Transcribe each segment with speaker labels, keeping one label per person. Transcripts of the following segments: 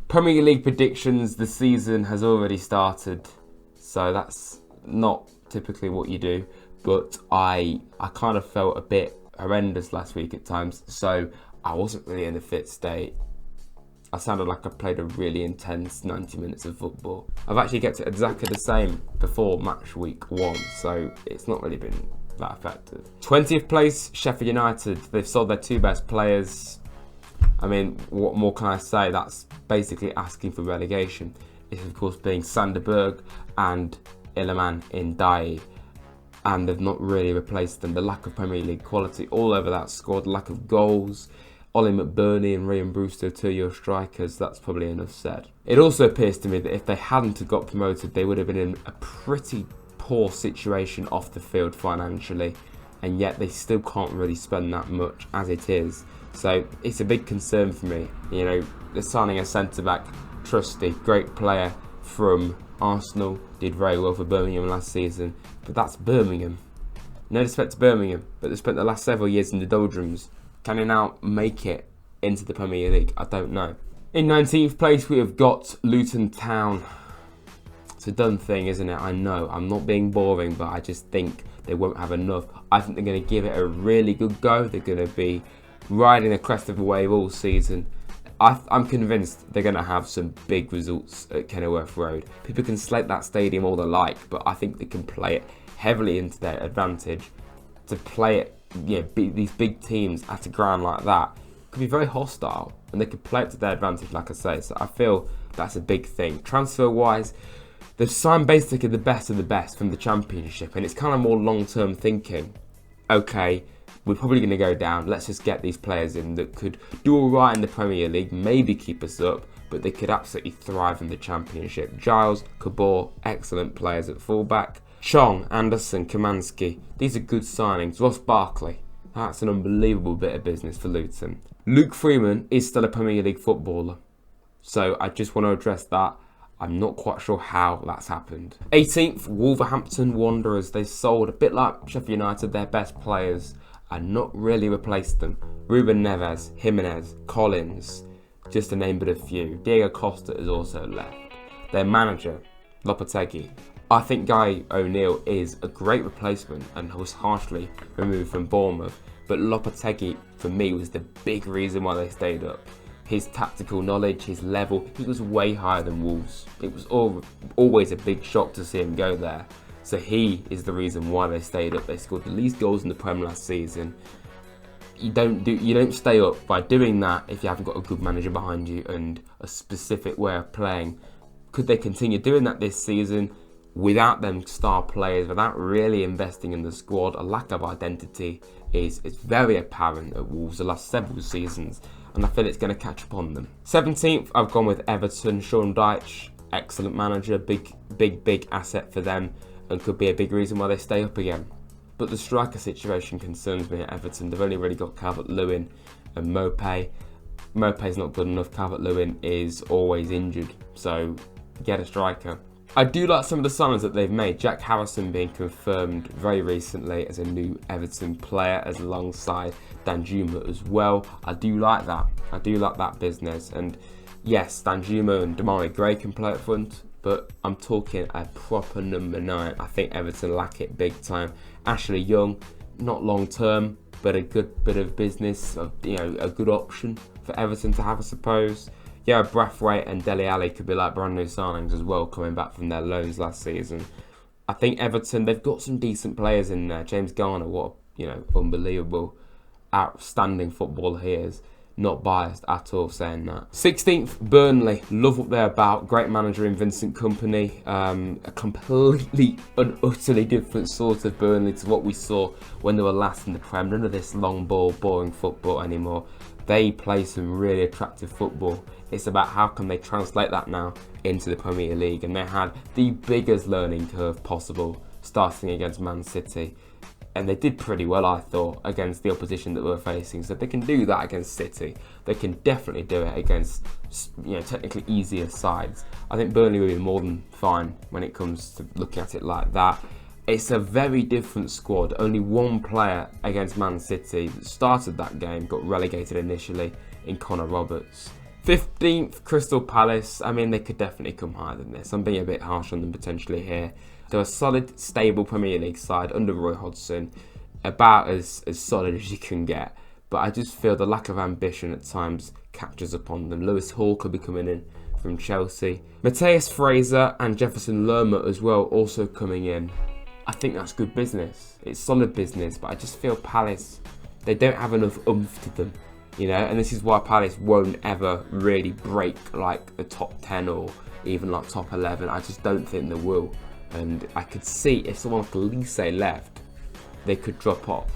Speaker 1: Premier League predictions, the season has already started, so that's not typically what you do, but I kind of felt a bit horrendous last week at times, so I wasn't really in a fit state. I sounded like I played a really intense 90 minutes of football. I've actually kept it exactly the same before match week 1, so it's not really been that effective. 20th place, Sheffield United. They've sold their 2 best players. I mean, what more can I say? That's basically asking for relegation. It's of course being Sanderberg and Iliman Ndiaye, and they've not really replaced them. The lack of Premier League quality all over that squad, lack of goals. Ollie McBurney and Ryan Brewster, 2 of your strikers, that's probably enough said. It also appears to me that if they hadn't got promoted, they would have been in a pretty poor situation off the field financially, and yet they still can't really spend that much as it is. So it's a big concern for me. You know, they're signing a centre-back, Trusty, great player from Arsenal, did very well for Birmingham last season, but that's Birmingham. No respect to Birmingham, but they spent the last several years in the doldrums. Can they now make it into the Premier League? I don't know. In 19th place, we have got Luton Town. It's a done thing, isn't it? I know, I'm not being boring, but I just think they won't have enough. I think they're going to give it a really good go. They're going to be riding the crest of a wave all season. I'm convinced they're going to have some big results at Kenilworth Road. People can slate that stadium all they like, but I think they can play it heavily into their advantage. To play it, beat these big teams at a ground like that could be very hostile, and they could play it to their advantage, like I say. So I feel that's a big thing. Transfer-wise, they've signed basically the best of the best from the Championship, and it's kind of more long-term thinking. Okay, we're probably going to go down. Let's just get these players in that could do all right in the Premier League, maybe keep us up, but they could absolutely thrive in the Championship. Giles, Kabor, excellent players at fullback. Chong, Anderson, Kamansky, these are good signings. Ross Barkley, that's an unbelievable bit of business for Luton. Luke Freeman is still a Premier League footballer, so I just want to address that. I'm not quite sure how that's happened. 18th, Wolverhampton Wanderers. They sold, a bit like Sheffield United, their best players and not really replaced them. Ruben Neves, Jimenez, Collins, just to name but a few. Diego Costa has also left. Their manager, Lopetegui. I think Guy O'Neill is a great replacement and was harshly removed from Bournemouth, but Lopetegui, for me, was the big reason why they stayed up. His tactical knowledge, his level, he was way higher than Wolves. It was always a big shock to see him go there. So he is the reason why they stayed up. They scored the least goals in the Prem last season. You don't stay up by doing that if you haven't got a good manager behind you and a specific way of playing. Could they continue doing that this season? Without them star players, without really investing in the squad, a lack of identity is very apparent at Wolves the last several seasons, and I feel it's going to catch up on them. 17th, I've gone with Everton. Sean Dyche, excellent manager, big asset for them, and could be a big reason why they stay up again. But the striker situation concerns me at Everton. They've only really got Calvert-Lewin and Mopé. Mopé's not good enough. Calvert-Lewin is always injured, so get a striker. I do like some of the signings that they've made. Jack Harrison being confirmed very recently as a new Everton player, as alongside Danjuma as well. I do like that. I do like that business. And yes, Danjuma and Damari Gray can play up front, but I'm talking a proper number 9. I think Everton lack it big time. Ashley Young, not long term, but a good bit of business, a good option for Everton to have, I suppose. Yeah, Brathwaite and Dele Alli could be like brand new signings as well, coming back from their loans last season. I think Everton, they've got some decent players in there. James Garner, what unbelievable, outstanding footballer he is. Not biased at all saying that. 16th, Burnley. Love what they're about. Great manager in Vincent Kompany. A completely and utterly different sort of Burnley to what we saw when they were last in the Prem. None of this long ball, boring football anymore. They play some really attractive football. It's about how can they translate that now into the Premier League. And they had the biggest learning curve possible, starting against Man City. And they did pretty well, I thought, against the opposition that we're facing. So if they can do that against City, they can definitely do it against, technically easier sides. I think Burnley will be more than fine when it comes to looking at it like that. It's a very different squad. Only one player against Man City that started that game got relegated initially in Connor Roberts. 15th, Crystal Palace. I mean, they could definitely come higher than this. I'm being a bit harsh on them potentially here. They're a solid, stable Premier League side under Roy Hodgson, about as solid as you can get. But I just feel the lack of ambition at times catches upon them. Lewis Hall could be coming in from Chelsea. Matthias Fraser and Jefferson Lerma as well also coming in. I think that's good business. It's solid business, but I just feel Palace, they don't have enough oomph to them, you know, and this is why Palace won't ever really break like the top 10 or even like top 11. I just don't think they will. And I could see if someone like Elise left, they could drop off.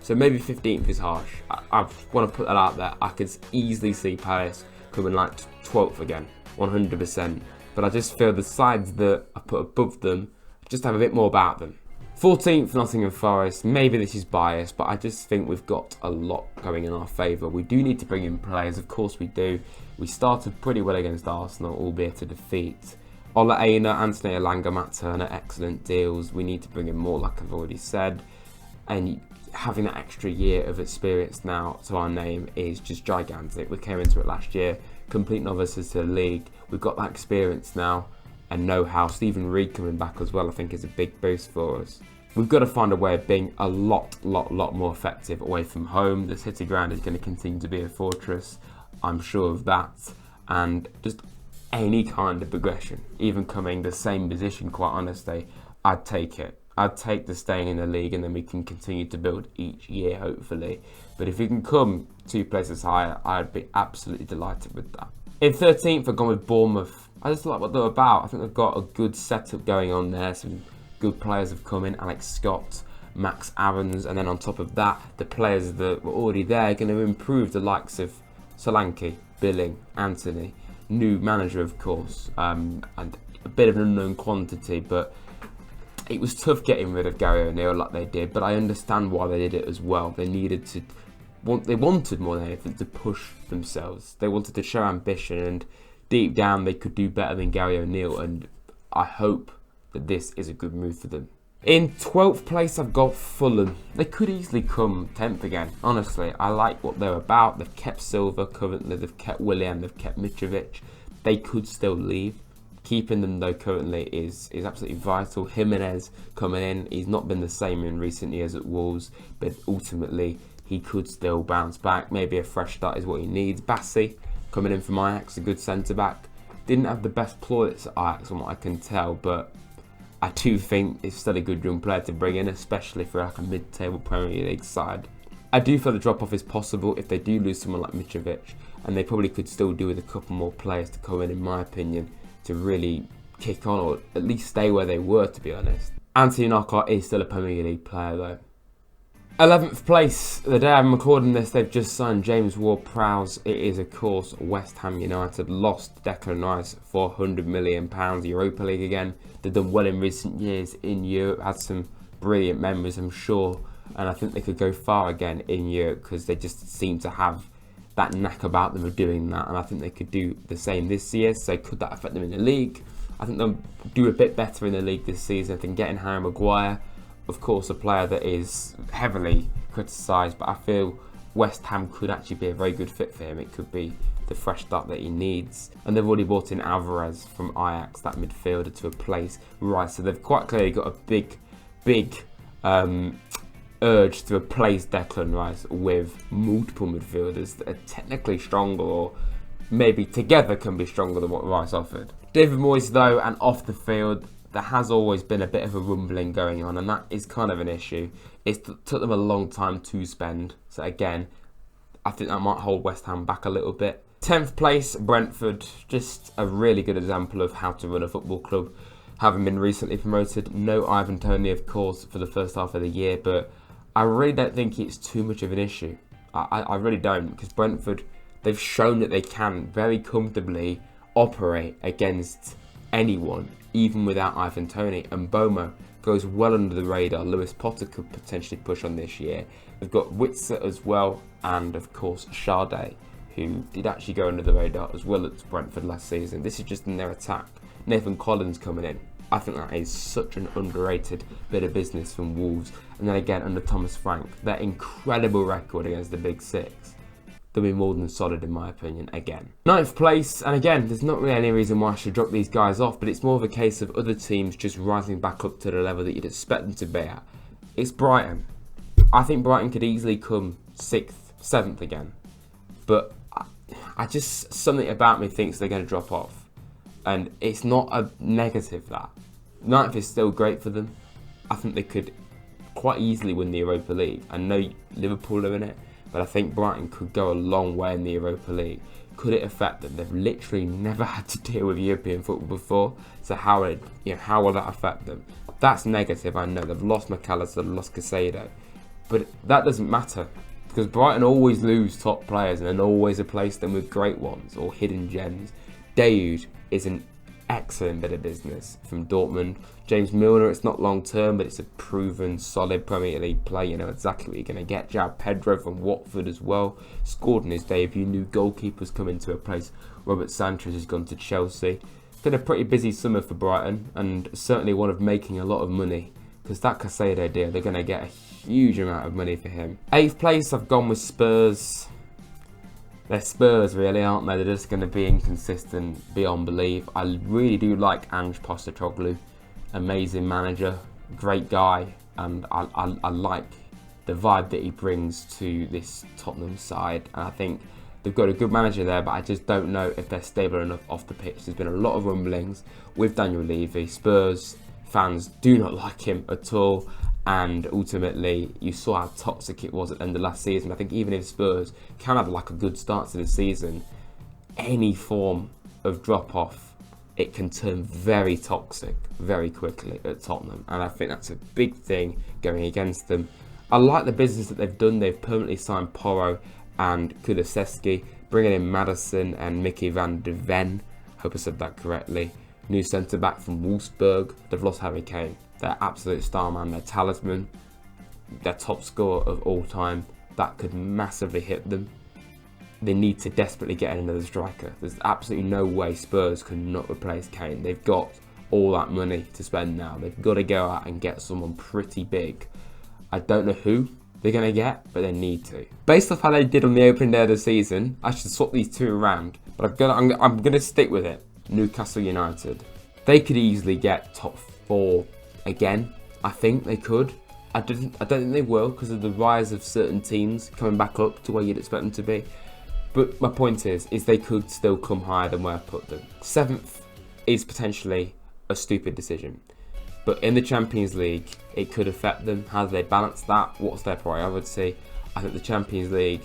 Speaker 1: So maybe 15th is harsh. I want to put that out there. I could easily see Palace coming like 12th again, 100%. But I just feel the sides that I put above them just have a bit more about them. 14th, Nottingham Forest. Maybe this is biased, but I just think we've got a lot going in our favour. We do need to bring in players, of course we do. We started pretty well against Arsenal, albeit a defeat. Ola Aina, Anthony Elanga, Matt Turner, excellent deals. We need to bring in more, like I've already said. And having that extra year of experience now to our name is just gigantic. We came into it last year, complete novices to the league. We've got that experience now and know-how. Stephen Reid coming back as well, I think is a big boost for us. We've got to find a way of being a lot more effective away from home. The City ground is going to continue to be a fortress, I'm sure of that. And just any kind of progression, even coming the same position, quite honestly, I'd take it. I'd take the staying in the league, and then we can continue to build each year, hopefully. But if we can come 2 places higher, I'd be absolutely delighted with that. In 13th, I've gone with Bournemouth. I just like what they're about. I think they've got a good setup going on there. Some good players have come in. Alex Scott, Max Aarons, and then on top of that, the players that were already there are going to improve, the likes of Solanke, Billing, Anthony. New manager, of course, and a bit of an unknown quantity, but it was tough getting rid of Gary O'Neill like they did, but I understand why they did it as well. They needed to, they wanted more than anything to push themselves. They wanted to show ambition, and deep down they could do better than Gary O'Neill, and I hope that this is a good move for them. In 12th place, I've got Fulham. They could easily come 10th again. Honestly, I like what they're about. They've kept Silva currently, they've kept Willian, they've kept Mitrovic. They could still leave. Keeping them though currently is absolutely vital. Jimenez coming in, he's not been the same in recent years at Wolves, but ultimately he could still bounce back. Maybe a fresh start is what he needs. Bassi coming in from Ajax, a good centre-back. Didn't have the best plaudits at Ajax from what I can tell, but I do think it's still a good young player to bring in, especially for like a mid-table Premier League side. I do feel the drop-off is possible if they do lose someone like Mitrovic, and they probably could still do with a couple more players to come in my opinion, to really kick on or at least stay where they were, to be honest. Anthony Knockout is still a Premier League player though. 11th place, the day I'm recording this, they've just signed James Ward-Prowse. It is, of course, West Ham United. Lost Declan Rice for £100 million, Europa League again. They've done well in recent years in Europe, had some brilliant memories, I'm sure. And I think they could go far again in Europe because they just seem to have that knack about them of doing that. And I think they could do the same this year. So could that affect them in the league? I think they'll do a bit better in the league this season than getting Harry Maguire. Of course, a player that is heavily criticised, but I feel West Ham could actually be a very good fit for him. It could be the fresh start that he needs. And they've already brought in Alvarez from Ajax, that midfielder, to replace Rice. So they've quite clearly got a big urge to replace Declan Rice with multiple midfielders that are technically stronger, or maybe together can be stronger than what Rice offered. David Moyes, though, and off the field, there has always been a bit of a rumbling going on, and that is kind of an issue. It took them a long time to spend, so again, I think that might hold West Ham back a little bit. 10th place, Brentford, just a really good example of how to run a football club, having been recently promoted. No Ivan Toney, of course, for the first half of the year, but I really don't think it's too much of an issue. I really don't, because Brentford, they've shown that they can very comfortably operate against anyone, even without Ivan Toney. And Bomo goes well under the radar. Lewis Potter could potentially push on this year. They've got Witzer as well, and of course Sade, who did actually go under the radar as well at Brentford last season. This is just in their attack. Nathan Collins coming in. I think that is such an underrated bit of business from Wolves. And then again under Thomas Frank, that incredible record against the Big Six. they'll be more than solid in my opinion again. 9th place, and again, there's not really any reason why I should drop these guys off, but it's more of a case of other teams just rising back up to the level that you'd expect them to be at. It's Brighton. I think Brighton could easily come 6th, 7th again, but I just, something about me thinks they're going to drop off, and it's not a negative that. 9th is still great for them. I think they could quite easily win the Europa League. I know Liverpool are in it, but I think Brighton could go a long way in the Europa League. Could it affect them? They've literally never had to deal with European football before, so how will that affect them? That's negative, I know. They've lost McAllister, they've lost Casado, but that doesn't matter, because Brighton always lose top players and then always replace them with great ones or hidden gems. Daoud is an excellent bit of business from Dortmund. James Milner, it's not long term, but it's a proven solid Premier League player. You know exactly what you're going to get. João Pedro from Watford as well, scored in his debut. New goalkeeper's come into a place. Robert Sanchez has gone to Chelsea. It's been a pretty busy summer for Brighton, and certainly one of making a lot of money, because that Casado deal, they're going to get a huge amount of money for him. 8th place, I've gone with Spurs. They're Spurs, really, aren't they? They're just going to be inconsistent beyond belief. I really do like Ange Postecoglou. Amazing manager, great guy, and I like the vibe that he brings to this Tottenham side. And I think they've got a good manager there, but I just don't know if they're stable enough off the pitch. There's been a lot of rumblings with Daniel Levy. Spurs fans do not like him at all. And ultimately, you saw how toxic it was at the end of last season. I think even if Spurs can have like a good start to the season, any form of drop-off, it can turn very toxic very quickly at Tottenham. And I think that's a big thing going against them. I like the business that they've done. They've permanently signed Porro and Kulusevski, bringing in Madison and Mickey van de Ven. Hope I said that correctly. New centre-back from Wolfsburg. They've lost Harry Kane. Their absolute star man, their talisman, their top scorer of all time. That could massively hit them. They need to desperately get another striker. There's absolutely no way Spurs can not replace Kane. They've got all that money to spend now. They've got to go out and get someone pretty big. I don't know who they're going to get, but they need to. Based off how they did on the opening day of the season, I should swap these two around, but I'm going to stick with it. Newcastle United. They could easily get top 4 again. I think they could. I don't think they will, because of the rise of certain teams coming back up to where you'd expect them to be. But my point is they could still come higher than where I put them. 7th is potentially a stupid decision, but in the Champions League, it could affect them. How do they balance that? What's their priority? I think the Champions League,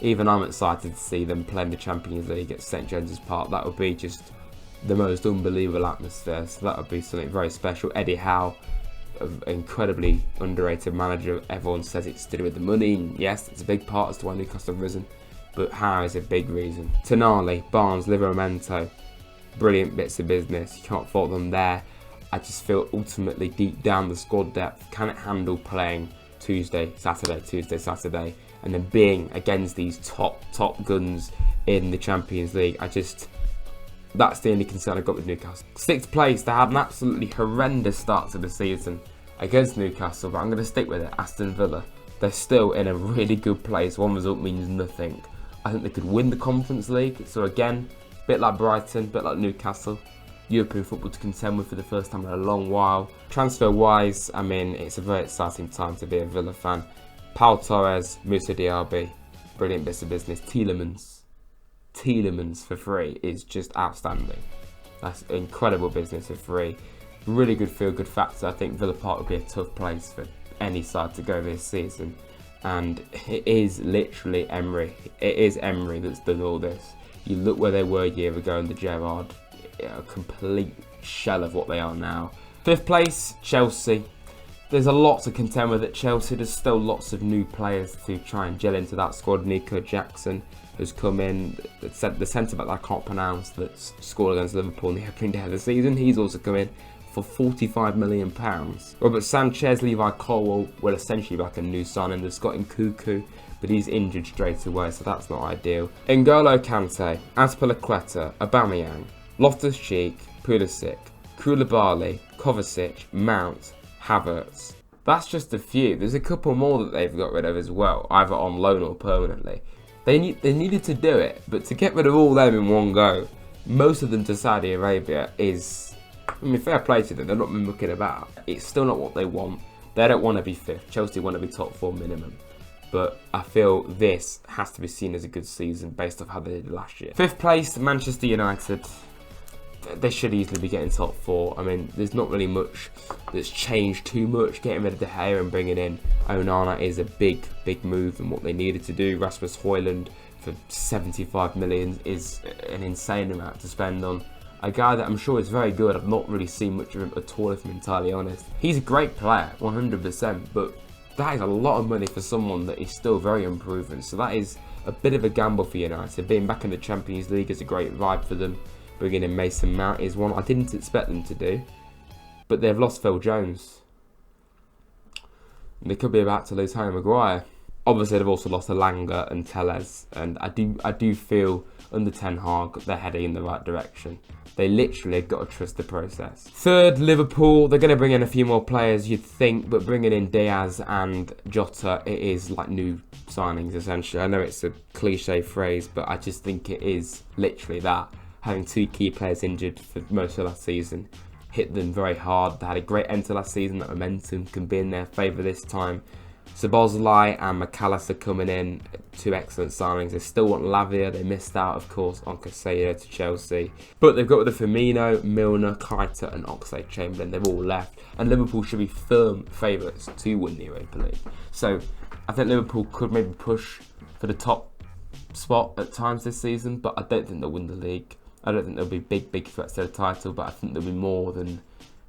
Speaker 1: even I'm excited to see them playing the Champions League at St James's Park. That would be just the most unbelievable atmosphere. So that would be something very special. Eddie Howe, an incredibly underrated manager. Everyone says it's to do with the money. And yes, it's a big part as to why Newcastle have risen, but Howe is a big reason. Tonali, Barnes, Livramento, brilliant bits of business. You can't fault them there. I just feel ultimately deep down the squad depth, can it handle playing Tuesday, Saturday, and then being against these top guns in the Champions League? That's the only concern I've got with Newcastle. 6th place, they had an absolutely horrendous start to the season against Newcastle, but I'm going to stick with it. Aston Villa. They're still in a really good place. One result means nothing. I think they could win the Conference League. So again, a bit like Brighton, a bit like Newcastle. European football to contend with for the first time in a long while. Transfer-wise, I mean, it's a very exciting time to be a Villa fan. Pau Torres, Moussa Diaby, brilliant bits of business. Tielemans for free is just outstanding. That's incredible business for free. Really good feel-good factor. I think Villa Park would be a tough place for any side to go this season. And it is literally Emery. It is Emery that's done all this. You look where they were a year ago under Gerrard, a complete shell of what they are now. 5th place, Chelsea. There's a lot to contend with at Chelsea. There's still lots of new players to try and gel into that squad. Nico Jackson has come in, the centre-back that I can't pronounce, that scored against Liverpool in the opening day of the season. He's also come in for £45 million. Robert Sanchez, Levi Colwill will essentially be like a new signing. They've got Nkunku, but he's injured straight away, so that's not ideal. N'Golo Kante, Azpilicueta, Aubameyang, Loftus-Cheek, Pulisic, Koulibaly, Kovacic, Mount, Havertz. That's just a few. There's a couple more that they've got rid of as well, either on loan or permanently. They needed to do it, but to get rid of all them in one go, most of them to Saudi Arabia is, I mean, fair play to them. They're not mucking about. It's still not what they want. They don't want to be fifth. Chelsea want to be top 4 minimum. But I feel this has to be seen as a good season based off how they did last year. Fifth place, Manchester United. They should easily be getting top 4. I mean, there's not really much that's changed too much. Getting rid of De Gea and bringing in Onana is a big move and what they needed to do. Rasmus Højlund for 75 million is an insane amount to spend on a guy that I'm sure is very good. I've not really seen much of him at all, if I'm entirely honest. He's a great player, 100%, but that is a lot of money for someone that is still very unproven. So that is a bit of a gamble for United. Being back in the Champions League is a great vibe for them. Bringing in Mason Mount is one I didn't expect them to do. But they've lost Phil Jones. And they could be about to lose Harry Maguire. Obviously, they've also lost Elanga and Telles. And I do feel under Ten Hag, they're heading in the right direction. They literally have got to trust the process. Third, Liverpool. They're going to bring in a few more players, you'd think, but bringing in Diaz and Jota, it is like new signings, essentially. I know it's a cliche phrase, but I just think it is literally that. Having 2 key players injured for most of last season hit them very hard. They had a great end to last season. That momentum can be in their favour this time. Szoboszlai and McAllister coming in, 2 excellent signings. They still want Lavia. They missed out, of course, on Castillo to Chelsea. But they've got the Firmino, Milner, Keita and Oxlade-Chamberlain. They've all left. And Liverpool should be firm favourites to win the Europa League. So I think Liverpool could maybe push for the top spot at times this season, but I don't think they'll win the league. I don't think there'll be big threats to the title, but I think they'll be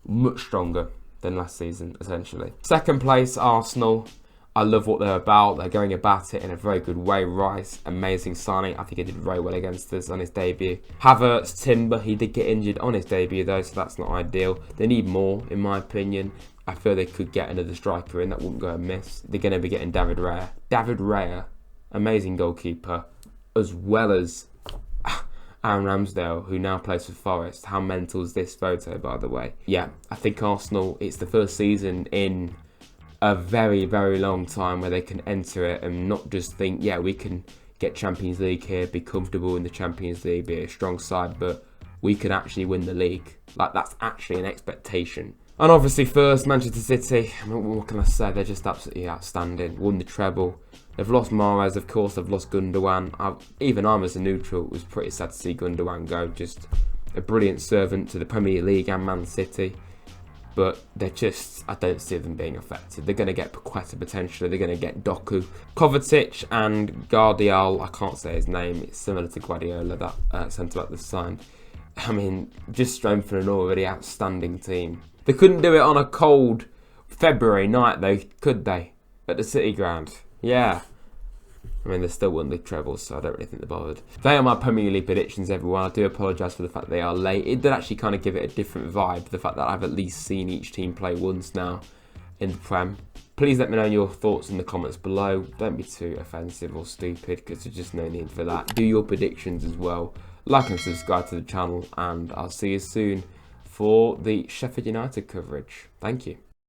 Speaker 1: much stronger than last season, essentially. Second place, Arsenal. I love what they're about. They're going about it in a very good way. Rice, amazing signing. I think he did very well against us on his debut. Havertz, Timber, he did get injured on his debut though, so that's not ideal. They need more, in my opinion. I feel they could get another striker in. That wouldn't go amiss. They're going to be getting David Raya. David Raya, amazing goalkeeper, as well as Aaron Ramsdale, who now plays for Forest. How mental is this photo, by the way? Yeah, I think Arsenal, it's the first season in a very long time where they can enter it and not just think, yeah, we can get Champions League here, be comfortable in the Champions League, be a strong side, but we can actually win the league. Like, that's actually an expectation. And obviously first, Manchester City. I mean, what can I say? They're just absolutely outstanding. Won the treble. They've lost Mahrez, of course. They've lost Gundogan. Even I'm, as a neutral, was pretty sad to see Gundogan go. Just a brilliant servant to the Premier League and Man City. But they're just, I don't see them being affected. They're going to get Paqueta potentially. They're going to get Doku. Kovacic and Guardiola, I can't say his name. It's similar to Guardiola, that centre-back that's signed. I mean, just strengthening an already outstanding team. They couldn't do it on a cold February night though, could they? At the City Ground. Yeah. I mean, they still won the treble, so I don't really think they're bothered. They are my Premier League predictions, everyone. I do apologise for the fact that they are late. It did actually kind of give it a different vibe, the fact that I've at least seen each team play once now in the Prem. Please let me know your thoughts in the comments below. Don't be too offensive or stupid, because there's just no need for that. Do your predictions as well. Like and subscribe to the channel, and I'll see you soon for the Sheffield United coverage. Thank you.